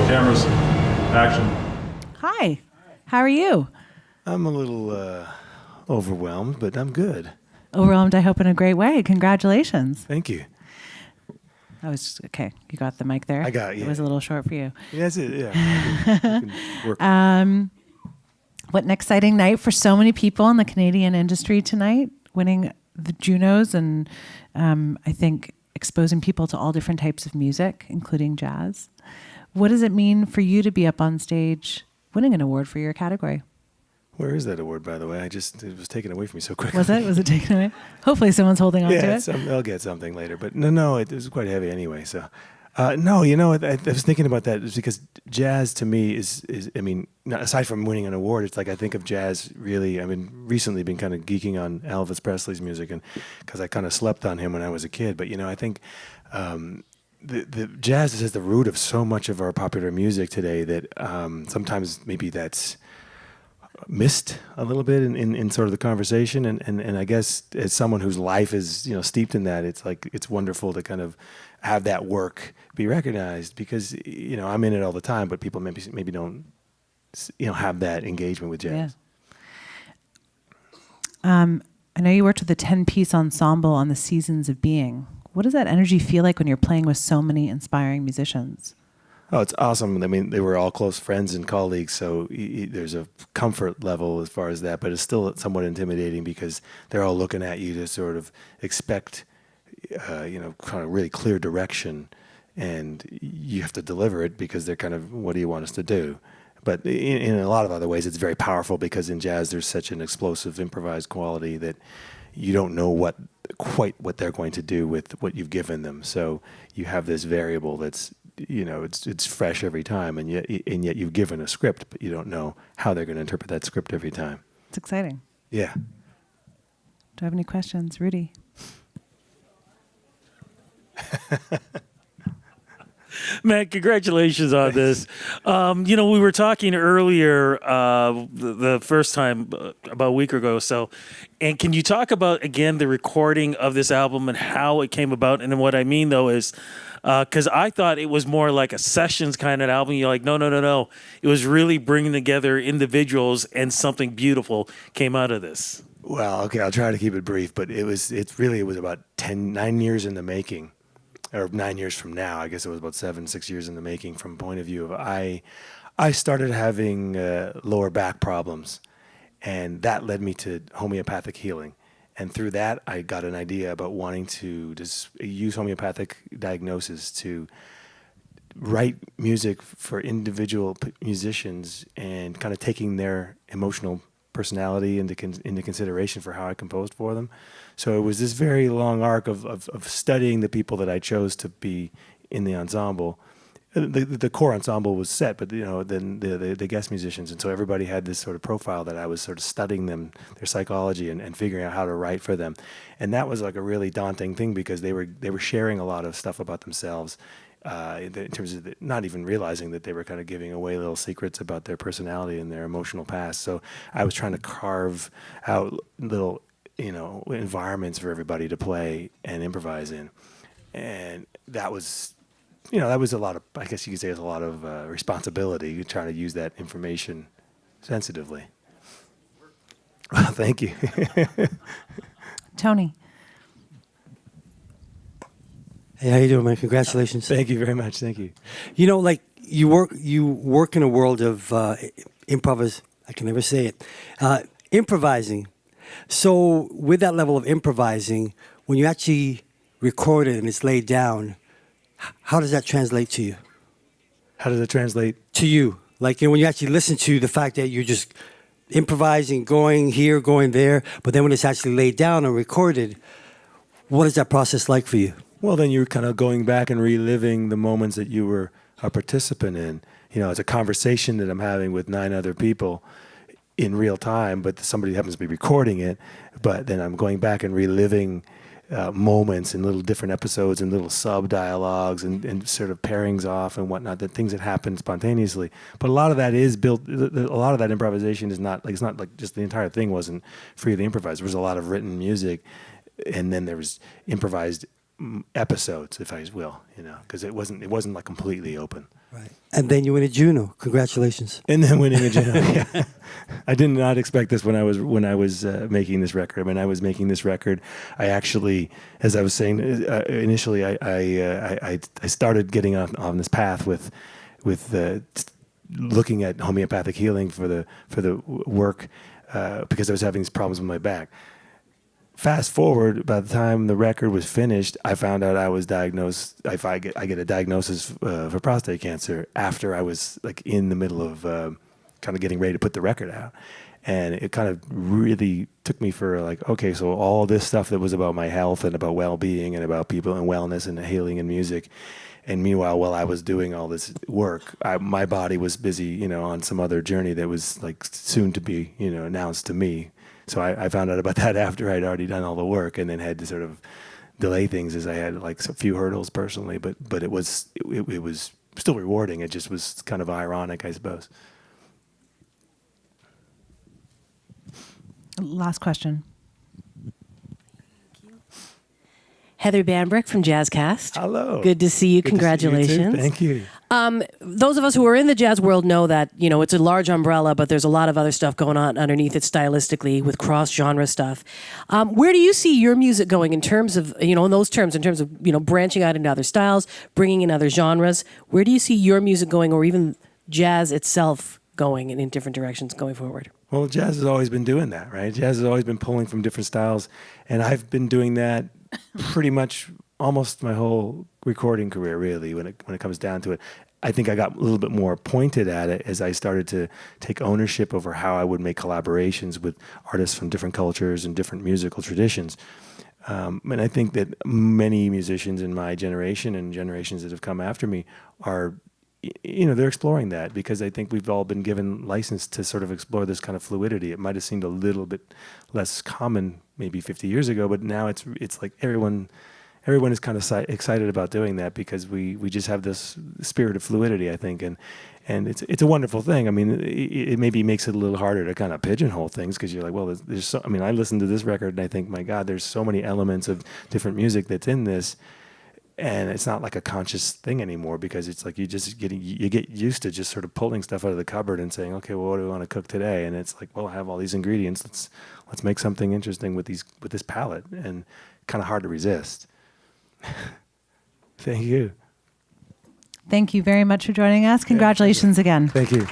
Cameras. Action. Hi. How are you? I'm a little overwhelmed, but I'm good. Overwhelmed, I hope, in a great way. Congratulations. Thank you. That was okay. You got the mic there? I got it, yeah. It was a little short for you. Yeah, that's it. Yeah. I can work. What an exciting night for so many people in the Canadian industry tonight, winning the Junos and I think exposing people to all different types of music, including jazz. What does it mean for you to be up on stage winning an award for your category? Where is that award, by the way? It was taken away from me so quickly. Was it? Was it taken away? Hopefully someone's holding on to it. I'll get something later. But no, it was quite heavy anyway. So, no, you know, I was thinking about that because jazz to me is I mean, aside from winning an award, it's like I think of jazz really. I mean, recently been kind of geeking on Elvis Presley's music, and because I kind of slept on him when I was a kid. But you know, I think the jazz is at the root of so much of our popular music today that sometimes maybe that's missed a little bit in sort of the conversation, and I guess as someone whose life is, you know, steeped in that, it's like it's wonderful to kind of have that work be recognized because, you know, I'm in it all the time, but people maybe don't, you know, have that engagement with jazz. Yeah. I know you worked with a 10-piece ensemble on the Seasons of Being. What does that energy feel like when you're playing with so many inspiring musicians? Oh, it's awesome. I mean, they were all close friends and colleagues, so there's a comfort level as far as that, but it's still somewhat intimidating because they're all looking at you to sort of expect, you know, kind of really clear direction, and you have to deliver it because they're kind of, what do you want us to do? But in a lot of other ways, it's very powerful because in jazz, there's such an explosive, improvised quality that you don't know quite what they're going to do with what you've given them. So you have this variable that's, you know, it's fresh every time, and yet you've given a script, but you don't know how they're going to interpret that script every time. It's exciting. Yeah. Do I have any questions? Rudy? Man, congratulations on this. You know, we were talking earlier the first time about a week ago or so, and can you talk about, again, the recording of this album and how it came about? And then what I mean, though, is because I thought it was more like a sessions kind of album. You're like, no. It was really bringing together individuals, and something beautiful came out of this. Well, okay, I'll try to keep it brief, but it was about 9 years in the making, or 9 years from now. I guess it was about 6 years in the making from point of view of I started having lower back problems, and that led me to homeopathic healing. And through that, I got an idea about wanting to just use homeopathic diagnosis to write music for individual musicians and kind of taking their emotional personality into consideration for how I composed for them. So it was this very long arc of studying the people that I chose to be in the ensemble. The core ensemble was set, but you know, then the guest musicians, and so everybody had this sort of profile that I was sort of studying them, their psychology, and figuring out how to write for them, and that was like a really daunting thing because they were sharing a lot of stuff about themselves, in terms of not even realizing that they were kind of giving away little secrets about their personality and their emotional past. So I was trying to carve out little, you know, environments for everybody to play and improvise in, and that was. You know, that was a lot of, I guess you could say, it's a lot of responsibility trying to use that information sensitively. Well, thank you. Tony? Hey, how you doing, man? Congratulations. Thank you very much. Thank you. You know, like you work in a world of improvis. I can never say it. Improvising. So with that level of improvising, when you actually record it and it's laid down, how does that translate to you? How does it translate? To you. Like, you know, when you actually listen to the fact that you're just improvising, going here, going there, but then when it's actually laid down and recorded, what is that process like for you? Well, then you're kind of going back and reliving the moments that you were a participant in. You know, it's a conversation that I'm having with 9 other people in real time, but somebody happens to be recording it, but then I'm going back and reliving moments and little different episodes and little sub-dialogues and sort of pairings off and whatnot, the things that happen spontaneously. But a lot of that is built, a lot of that improvisation is not, like, it's not like just the entire thing wasn't freely improvised. There was a lot of written music, and then there was improvised episodes, if I will, because it wasn't like completely open. Right. And then you win a Juno. Congratulations. And then winning a Juno. Yeah. I did not expect this when I was making this record. When I was making this record, I actually, as I was saying initially, I started getting on this path with looking at homeopathic healing for the work because I was having these problems with my back. Fast forward, by the time the record was finished, I found out I was diagnosed. I get a diagnosis for prostate cancer after I was like in the middle of kind of getting ready to put the record out, and it kind of really took me for like, okay, so all this stuff that was about my health and about well-being and about people and wellness and healing and music, and meanwhile, while I was doing all this work, my body was busy, on some other journey that was like soon to be, announced to me. So I found out about that after I'd already done all the work, and then had to sort of delay things as I had like a few hurdles personally. But it was still rewarding. It just was kind of ironic, I suppose. Last question. Heather Banbrick from Jazzcast. Hello. Good to see you. Good to see you too. Congratulations. Thank you. Those of us who are in the jazz world know that, it's a large umbrella, but there's a lot of other stuff going on underneath it stylistically with cross-genre stuff. Where do you see your music going in terms of, in those terms, in terms of, branching out into other styles, bringing in other genres? Where do you see your music going, or even jazz itself going in different directions going forward? Well, jazz has always been doing that, right? Jazz has always been pulling from different styles, and I've been doing that pretty much almost my whole recording career, really, when it comes down to it. I think I got a little bit more pointed at it as I started to take ownership over how I would make collaborations with artists from different cultures and different musical traditions. And I think that many musicians in my generation and generations that have come after me are, they're exploring that, because I think we've all been given license to sort of explore this kind of fluidity. It might have seemed a little bit less common maybe 50 years ago, but now it's like everyone is kind of excited about doing that, because we just have this spirit of fluidity, I think, and it's a wonderful thing. I mean, it maybe makes it a little harder to kind of pigeonhole things, because you're like, well, there's so. I mean, I listen to this record and I think, my God, there's so many elements of different music that's in this. And it's not like a conscious thing anymore, because it's like you get used to just sort of pulling stuff out of the cupboard and saying, okay, well, what do we want to cook today? And it's like, well, I have all these ingredients. Let's make something interesting with this palette, and kind of hard to resist. Thank you. Thank you very much for joining us. Congratulations again. Thank you.